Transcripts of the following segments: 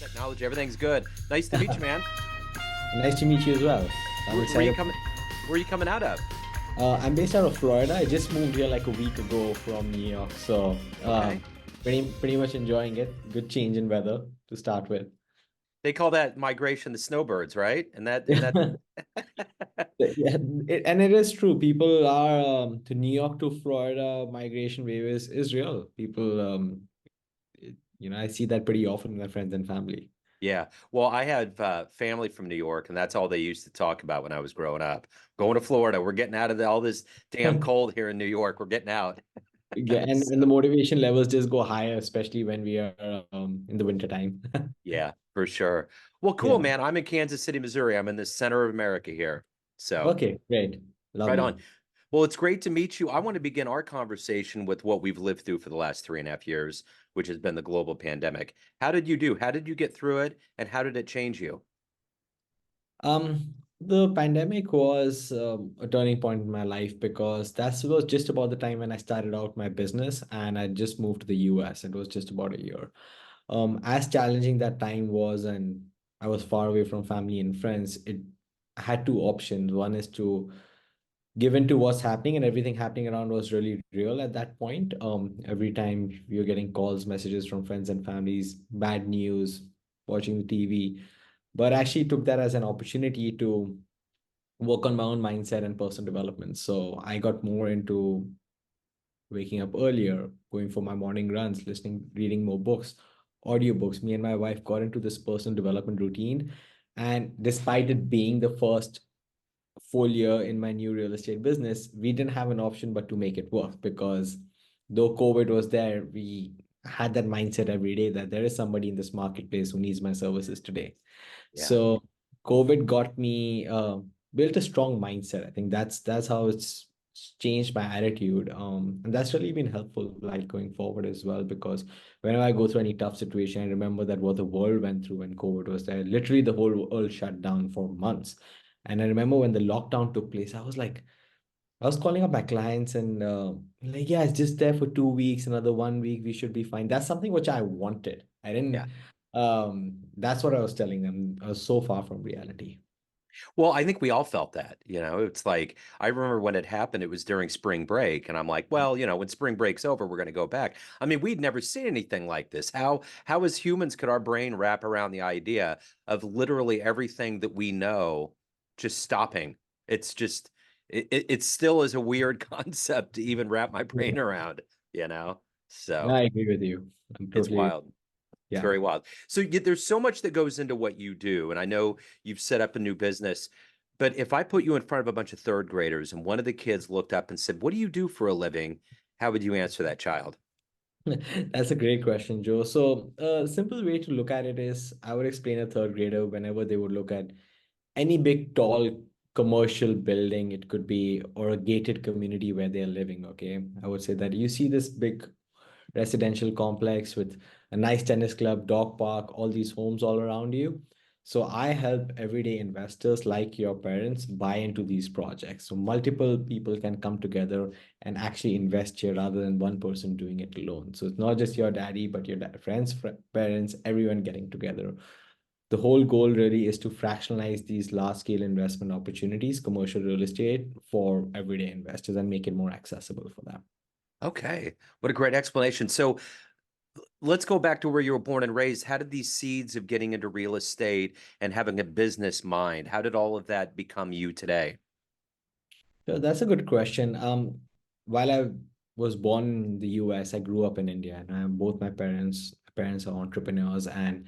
Technology, everything's good. Nice to meet you, man. Nice to meet you as well. I'm Where are you excited. coming? Where are you coming out of? I'm based out of Florida. I just moved here like a week ago from New York, so Okay. pretty much enjoying it. Good change in weather to start with. They call that migration the snowbirds, right? And that Yeah, and it is true. People are to New York to Florida migration wave is real. People, I see that pretty often with my friends and family. yeah. Well, I had family from New York, and that's all they used to talk about when I was growing up. Going to Florida, we're getting out of all this damn cold here in New York. We're getting out. Yeah, and the So, motivation levels just go higher, especially when we are in the winter time. yeah, for sure. Well, cool, Yeah. man. I'm in Kansas City, Missouri. I'm in the center of America here. So, Okay, great. right on. Lovely. Well, it's great to meet you. I want to begin our conversation with what we've lived through for the last 3.5 years, which has been the global pandemic. How did you do? How did you get through it? And how did it change you? The pandemic was a turning point in my life because that was just about the time when I started out my business and I just moved to the US. It was just about a year. As challenging that time was, and I was far away from family and friends, it had two options. One is to give in to what's happening, and everything happening around was really real at that point. Every time you're getting calls, messages from friends and families, bad news, watching the TV, but I actually took that as an opportunity to work on my own mindset and personal development. So I got more into waking up earlier, going for my morning runs, listening, reading more books, audiobooks. Me and my wife got into this personal development routine. And despite it being the first full year in my new real estate business, we didn't have an option but to make it work because though COVID was there, we had that mindset every day that there is somebody in this marketplace who needs my services today. Yeah. So COVID got me built a strong mindset. I think that's how it's changed my attitude. And that's really been helpful like going forward as well because whenever I go through any tough situation, I remember that what the world went through when COVID was there. Literally the whole world shut down for months. And I remember when the lockdown took place, I was calling up my clients and like, yeah, it's just there for 2 weeks, another 1 week, we should be fine. That's something which I wanted. I Yeah. didn't, that's what I was telling them. I was so far from reality. Well, I think we all felt that, it's like I remember when it happened, it was during spring break, and I'm like, well, when spring break's over, we're going to go back. I mean, we'd never seen anything like this. How as humans could our brain wrap around the idea of literally everything that we know just stopping? It's just it still is a weird concept to even wrap my Yeah. brain around, you know? No, So, I agree with you. I'm it's totally, wild. It's yeah. very wild. So there's so much that goes into what you do, and I know you've set up a new business. But if I put you in front of a bunch of third graders and one of the kids looked up and said, "What do you do for a living?" How would you answer that child? That's a great question, Joe. So, a simple way to look at it is I would explain a third grader whenever they would look at any big, tall commercial building, it could be, or a gated community where they're living. Okay. I would say that you see this big residential complex with a nice tennis club, dog park, all these homes all around you. So I help everyday investors like your parents buy into these projects. So multiple people can come together and actually invest here rather than one person doing it alone. So it's not just your daddy, but your friends, parents, everyone getting together. The whole goal really is to fractionalize these large scale investment opportunities, commercial real estate for everyday investors and make it more accessible for them. Okay, what a great explanation. So let's go back to where you were born and raised. How did these seeds of getting into real estate and having a business mind, how did all of that become you today? So that's a good question. While I was born in the US, I grew up in India, and both my parents are entrepreneurs, and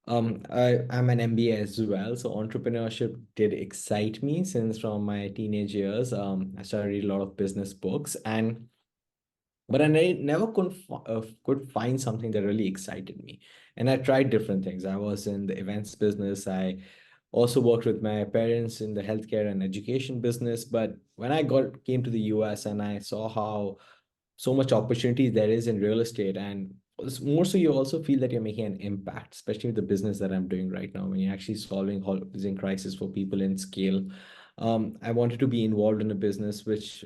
I'm an MBA as well. So entrepreneurship did excite me since from my teenage years. I started reading a lot of business books, and but I never could find something that really excited me. And I tried different things. I was in the events business. I also worked with my parents in the healthcare and education business. But when I got came to the US and I saw how so much opportunity there is in real estate, and more so you also feel that you're making an impact, especially with the business that I'm doing right now, when you're actually solving housing crisis for people in scale. I wanted to be involved in a business which,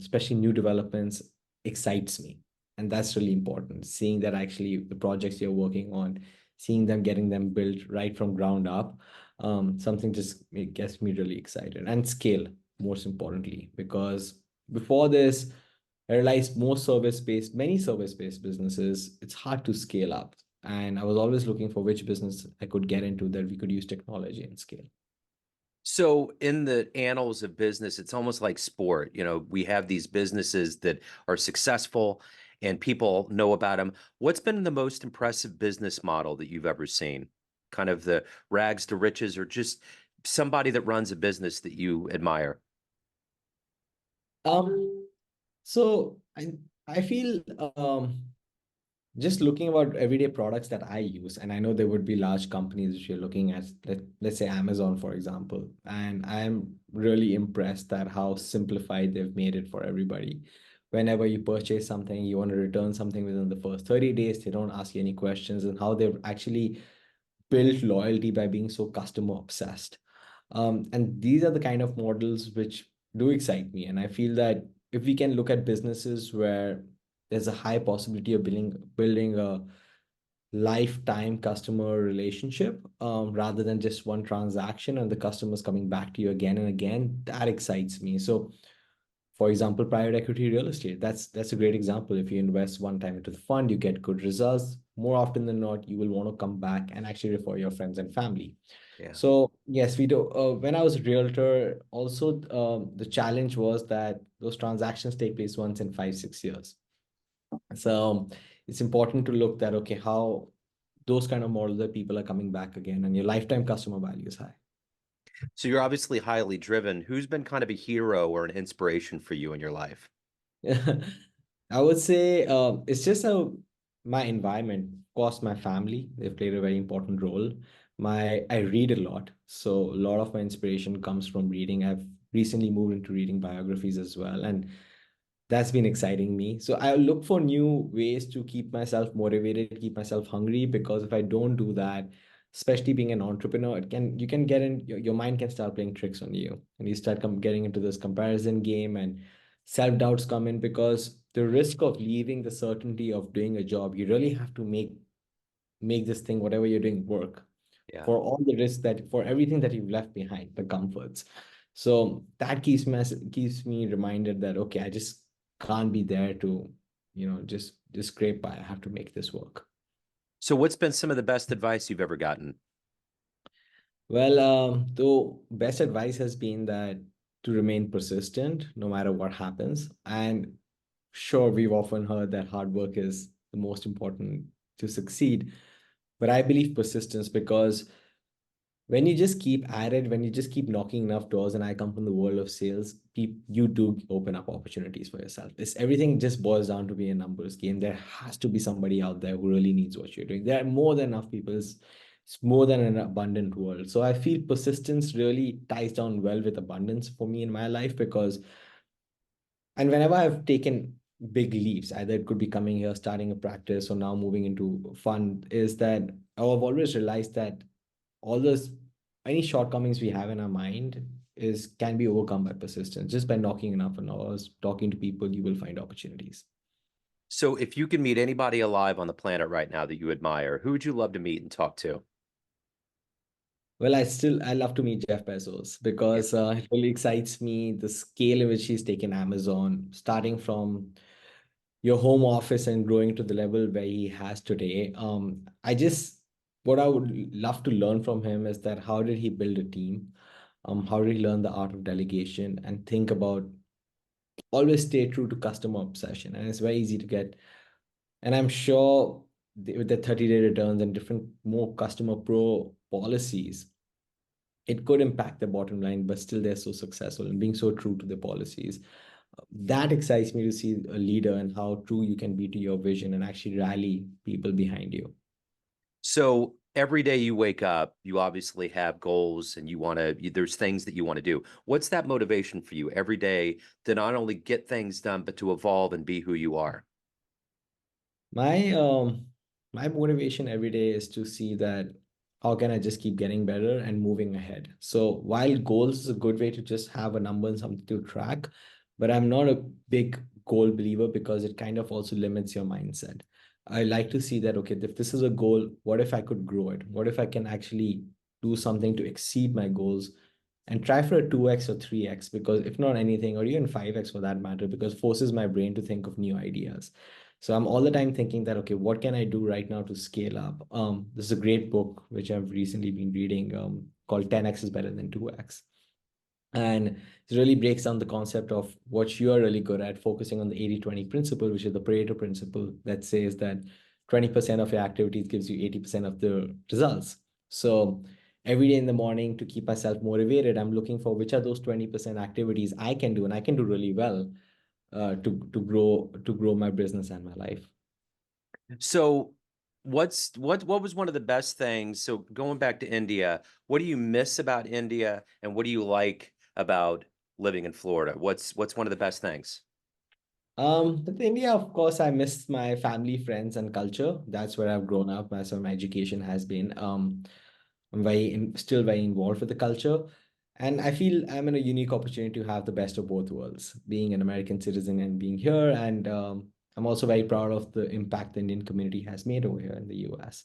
especially new developments, excites me. And that's really important. Seeing that actually the projects you're working on seeing them getting them built right from ground up, something just it gets me really excited. And scale, most importantly, because before this, I realized many service-based businesses, it's hard to scale up. And I was always looking for which business I could get into that we could use technology and scale. So in the annals of business, it's almost like sport. We have these businesses that are successful and people know about them. What's been the most impressive business model that you've ever seen? Kind of the rags to riches, or just somebody that runs a business that you admire? Um, so I feel just looking about everyday products that I use, and I know there would be large companies which you're looking at, let's say Amazon, for example, and I'm really impressed at how simplified they've made it for everybody. Whenever you purchase something, you want to return something within the first 30 days, they don't ask you any questions, and how they've actually built loyalty by being so customer obsessed. And these are the kind of models which do excite me. And I feel that if we can look at businesses where there's a high possibility of building a lifetime customer relationship, rather than just one transaction and the customers coming back to you again and again, that excites me. So for example, private equity real estate. That's a great example. If you invest one time into the fund, you get good results. More often than not, you will want to come back and actually refer your friends and family. Yeah. So yes, we do. When I was a realtor, also the challenge was that those transactions take place once in 5, 6 years. So it's important to look that okay, how those kind of models that people are coming back again, and your lifetime customer value is high. So you're obviously highly driven. Who's been kind of a hero or an inspiration for you in your life? I would say it's just my environment. Of course, my family, they've played a very important role. I read a lot, so a lot of my inspiration comes from reading. I've recently moved into reading biographies as well, and that's been exciting me. So I look for new ways to keep myself motivated, keep myself hungry, because if I don't do that, especially being an entrepreneur, you can get in your mind can start playing tricks on you, and you start getting into this comparison game, and self-doubts come in because the risk of leaving the certainty of doing a job, you really have to make this thing, whatever you're doing, work Yeah. for all the risks that for everything that you've left behind, the comforts. So that keeps me reminded that okay, I just can't be there to, just scrape by. I have to make this work. So what's been some of the best advice you've ever gotten? Well, though best advice has been that to remain persistent no matter what happens. And sure, we've often heard that hard work is the most important to succeed, but I believe persistence because when you just keep at it, when you just keep knocking enough doors, and I come from the world of sales, you do open up opportunities for yourself. This everything just boils down to be a numbers game. There has to be somebody out there who really needs what you're doing. There are more than enough people. It's more than an abundant world. So I feel persistence really ties down well with abundance for me in my life because, and whenever I've taken big leaps, either it could be coming here, starting a practice, or now moving into fund, is that I've always realized that all those any shortcomings we have in our mind is can be overcome by persistence. Just by knocking enough on hours, talking to people, you will find opportunities. So if you could meet anybody alive on the planet right now that you admire, who would you love to meet and talk to? Well, I love to meet Jeff Bezos Yeah. because it really excites me the scale in which he's taken Amazon, starting from your home office and growing to the level where he has today. What I would love to learn from him is that how did he build a team? How did he learn the art of delegation and think about always stay true to customer obsession? And it's very easy to get. And I'm sure with the 30-day returns and different more customer pro policies, it could impact the bottom line, but still they're so successful and being so true to the policies. That excites me to see a leader and how true you can be to your vision and actually rally people behind you. So every day you wake up, you obviously have goals and there's things that you want to do. What's that motivation for you every day to not only get things done, but to evolve and be who you are? My um my motivation every day is to see that how can I just keep getting better and moving ahead. So while goals is a good way to just have a number and something to track, but I'm not a big goal believer because it kind of also limits your mindset. I like to see that, okay, if this is a goal, what if I could grow it? What if I can actually do something to exceed my goals and try for a 2x or 3x? Because if not anything, or even 5x for that matter, because forces my brain to think of new ideas. So I'm all the time thinking that, okay, what can I do right now to scale up? This is a great book which I've recently been reading, called 10x is better than 2x. And it really breaks down the concept of what you are really good at, focusing on the 80-20 principle, which is the Pareto principle that says that 20% of your activities gives you 80% of the results. So every day in the morning, to keep myself motivated, I'm looking for which are those 20% activities I can do and I can do really well, to grow my business and my life. So what was one of the best things? So going back to India, what do you miss about India and what do you like about living in Florida? What's one of the best things? With India, of course, I miss my family, friends, and culture. That's where I've grown up. That's where my education has been. I'm still very involved with the culture, and I feel I'm in a unique opportunity to have the best of both worlds, being an American citizen and being here. And I'm also very proud of the impact the Indian community has made over here in the US.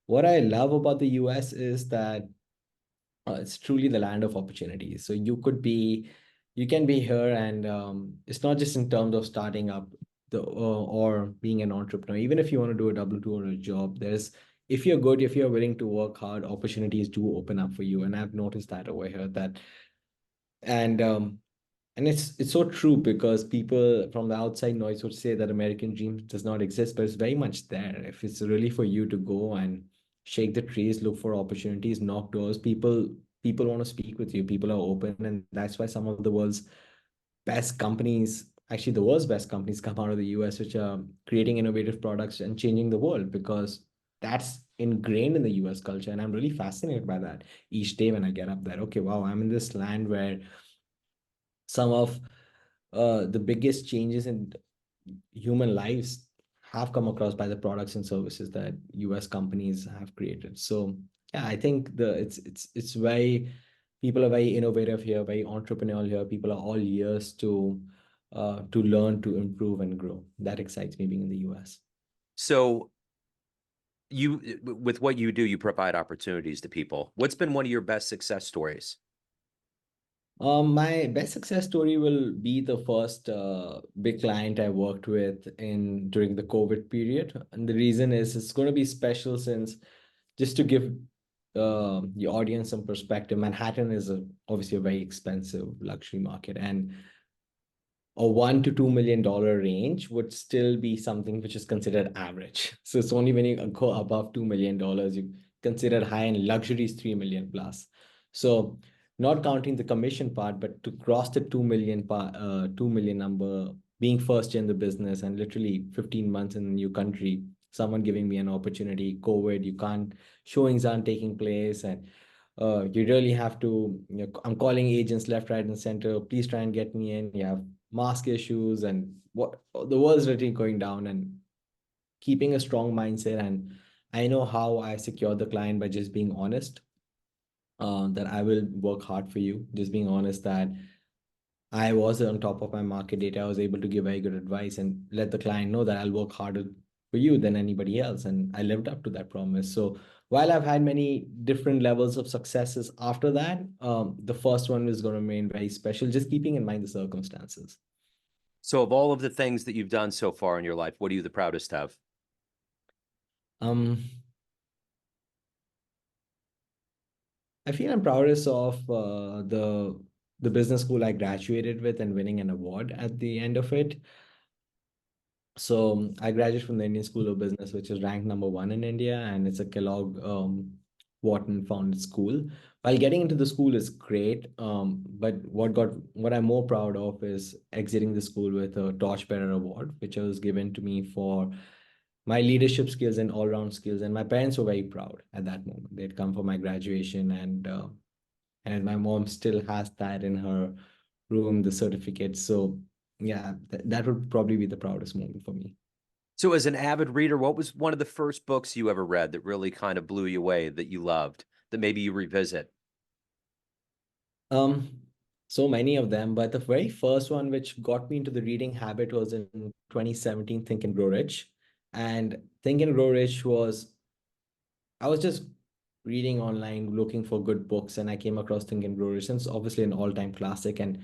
What I love about the US is that it's truly the land of opportunities. So you can be here, and it's not just in terms of starting up or being an entrepreneur. Even if you want to do a W-2 or a job, if you're good, if you're willing to work hard, opportunities do open up for you. And I've noticed that over here and um, and it's so true because people from the outside noise would say that American dream does not exist, but it's very much there. If it's really for you to go and shake the trees, look for opportunities, knock doors, people want to speak with you. People are open, and that's why some of the world's best companies, actually the world's best companies, come out of the US, which are creating innovative products and changing the world because that's ingrained in the US culture. And I'm really fascinated by that each day when I get up there. Okay, wow, I'm in this land where some of the biggest changes in human lives have come across by the products and services that US companies have created. So yeah, I think it's very people are very innovative here, very entrepreneurial here. People are all ears to learn, to improve and grow. That excites me being in the US. So you with what you do, you provide opportunities to people. What's been one of your best success stories? My best success story will be the first big client I worked with in during the COVID period. And the reason is it's going to be special since, just to give the audience some perspective, Manhattan is obviously a very expensive luxury market, and a $1 to $2 million range would still be something which is considered average. So it's only when you go above $2 million you consider high, and luxury is 3 million plus. So not counting the commission part, but to cross the 2 million number, being first in the business and literally 15 months in a new country, someone giving me an opportunity, COVID, you can't, showings aren't taking place, and you really have to, I'm calling agents left, right, and center. Please try and get me in. You have mask issues and what the world's really going down, and keeping a strong mindset. And I know how I secure the client by just being honest, that I will work hard for you. Just being honest that I was on top of my market data. I was able to give very good advice and let the client know that I'll work harder for you than anybody else. And I lived up to that promise. So while I've had many different levels of successes after that, the first one is going to remain very special, just keeping in mind the circumstances. So of all of the things that you've done so far in your life, what are you the proudest of? Um, I feel I'm proudest of the business school I graduated with and winning an award at the end of it. So I graduated from the Indian School of Business, which is ranked number one in India, and it's a Kellogg Wharton founded school. While getting into the school is great, but what I'm more proud of is exiting the school with a Torchbearer Award, which was given to me for my leadership skills and all round skills. And my parents were very proud at that moment. They'd come for my graduation, and my mom still has that in her room, the certificate. So yeah, that would probably be the proudest moment for me. So as an avid reader, what was one of the first books you ever read that really kind of blew you away that you loved that maybe you revisit? Um, so many of them, but the very first one which got me into the reading habit was in 2017, Think and Grow Rich. And Think and Grow Rich was, I was just reading online, looking for good books, and I came across Think and Grow Rich. And it's obviously an all-time classic, and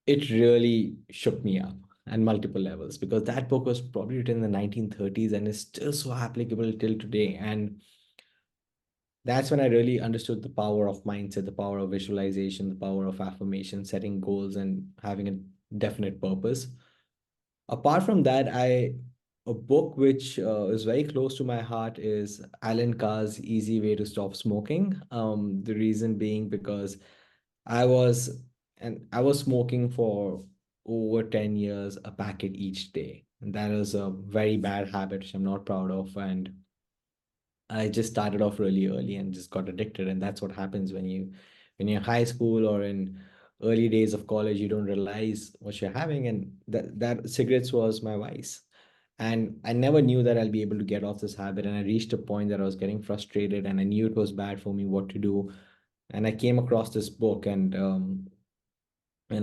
it really shook me up on multiple levels because that book was probably written in the 1930s and is still so applicable till today. And that's when I really understood the power of mindset, the power of visualization, the power of affirmation, setting goals, and having a definite purpose. Apart from that, a book which is very close to my heart is Alan Carr's Easy Way to Stop Smoking. The reason being because I was I was smoking for over 10 years, a packet each day. And that is a very bad habit, which I'm not proud of. And I just started off really early and just got addicted. And that's what happens when you're in high school or in early days of college, you don't realize what you're having. And that cigarettes was my vice. And I never knew that I'll be able to get off this habit. And I reached a point that I was getting frustrated and I knew it was bad for me, what to do. And I came across this book, and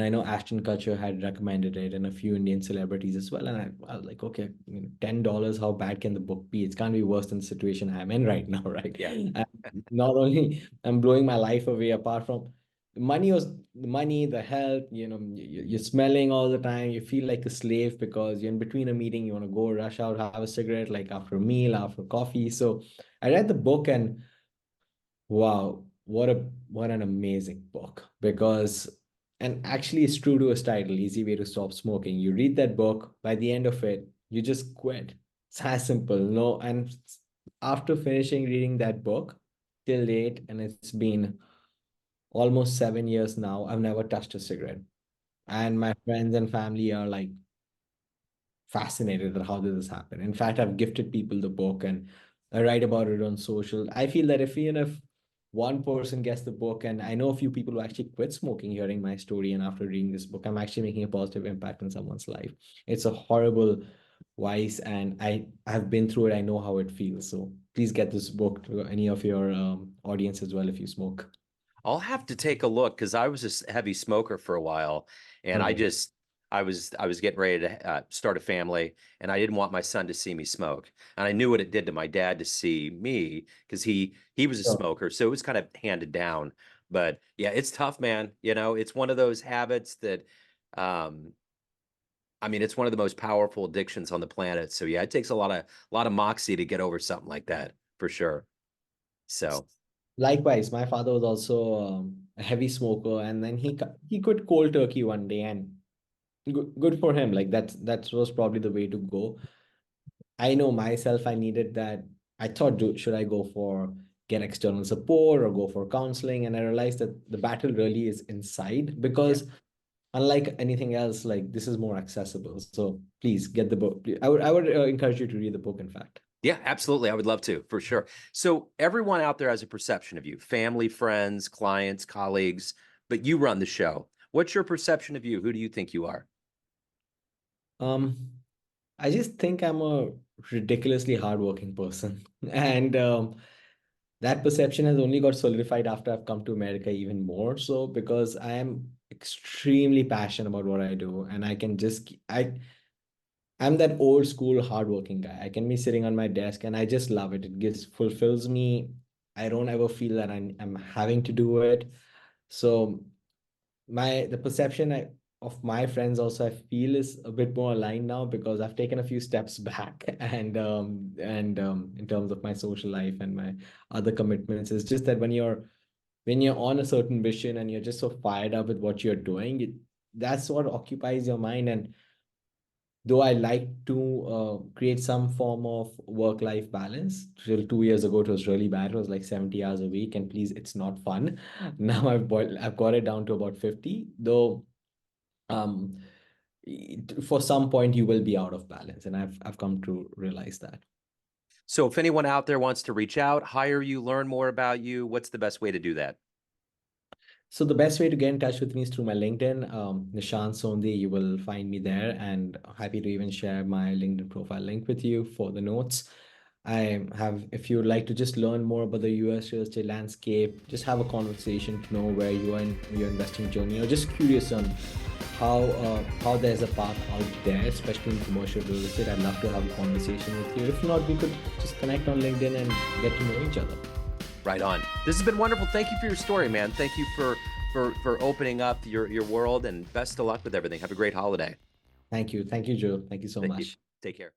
I know Ashton Kutcher had recommended it and a few Indian celebrities as well. And I was like, okay, $10, how bad can the book be? It can't be worse than the situation I'm in right now, right? Yeah. And not only I'm blowing my life away, apart from the money, the health, you're smelling all the time. You feel like a slave because you're in between a meeting, you want to go rush out, have a cigarette, like after a meal, after coffee. So I read the book and wow, what an amazing book. Because and actually it's true to its title, Easy Way to Stop Smoking. You read that book, by the end of it, you just quit. It's as simple. No, and after finishing reading that book till date, and it's been almost 7 years now, I've never touched a cigarette. And my friends and family are like fascinated at how did this happen. In fact, I've gifted people the book and I write about it on social. I feel that if even if one person gets the book, and I know a few people who actually quit smoking hearing my story, and after reading this book, I'm actually making a positive impact on someone's life. It's a horrible vice, and have been through it. I know how it feels. So please get this book to any of your audience as well if you smoke. I'll have to take a look because I was a heavy smoker for a while, and Okay. I was getting ready to start a family, and I didn't want my son to see me smoke, and I knew what it did to my dad to see me because he was a So, smoker, so it was kind of handed down. But yeah, it's tough, man. It's one of those habits that, um, I mean, it's one of the most powerful addictions on the planet. So yeah, it takes a lot of moxie to get over something like that for sure. So likewise, my father was also a heavy smoker, and then he quit cold turkey one day, and good for him. Like that was probably the way to go. I know myself, I needed that. I thought, should I go for get external support or go for counseling? And I realized that the battle really is inside yeah. because unlike anything else, like this is more accessible. So please get the book. I would encourage you to read the book, in fact. Yeah, absolutely. I would love to, for sure. So everyone out there has a perception of you, family, friends, clients, colleagues, but you run the show. What's your perception of you? Who do you think you are? Um, I just think I'm a ridiculously hardworking person. And that perception has only got solidified after I've come to America even more so because I am extremely passionate about what I do. And I can just, I'm that old school hardworking guy. I can be sitting on my desk and I just love it. It gives fulfills me. I don't ever feel that I'm having to do it. So the perception of my friends also I feel is a bit more aligned now because I've taken a few steps back and in terms of my social life and my other commitments, it's just that when you're on a certain vision and you're just so fired up with what you're doing, that's what occupies your mind. And though I like to create some form of work-life balance, till 2 years ago it was really bad. It was like 70 hours a week, and please, it's not fun. Now I've got it down to about 50, though um for some point you will be out of balance, and I've come to realize that. So if anyone out there wants to reach out, hire you, learn more about you, what's the best way to do that? So the best way to get in touch with me is through my LinkedIn, Nishant Sondhi. You will find me there, and happy to even share my LinkedIn profile link with you for the notes. If you would like to just learn more about the US real estate landscape, just have a conversation to know where you are in your investing journey, or just curious on how there's a path out there, especially in commercial real estate, I'd love to have a conversation with you. If not, we could just connect on LinkedIn and get to know each other. Right on. This has been wonderful. Thank you for your story, man. Thank you for opening up your world, and best of luck with everything. Have a great holiday. Thank you. Thank you, Joe. Thank you so Thank you. much. Take care.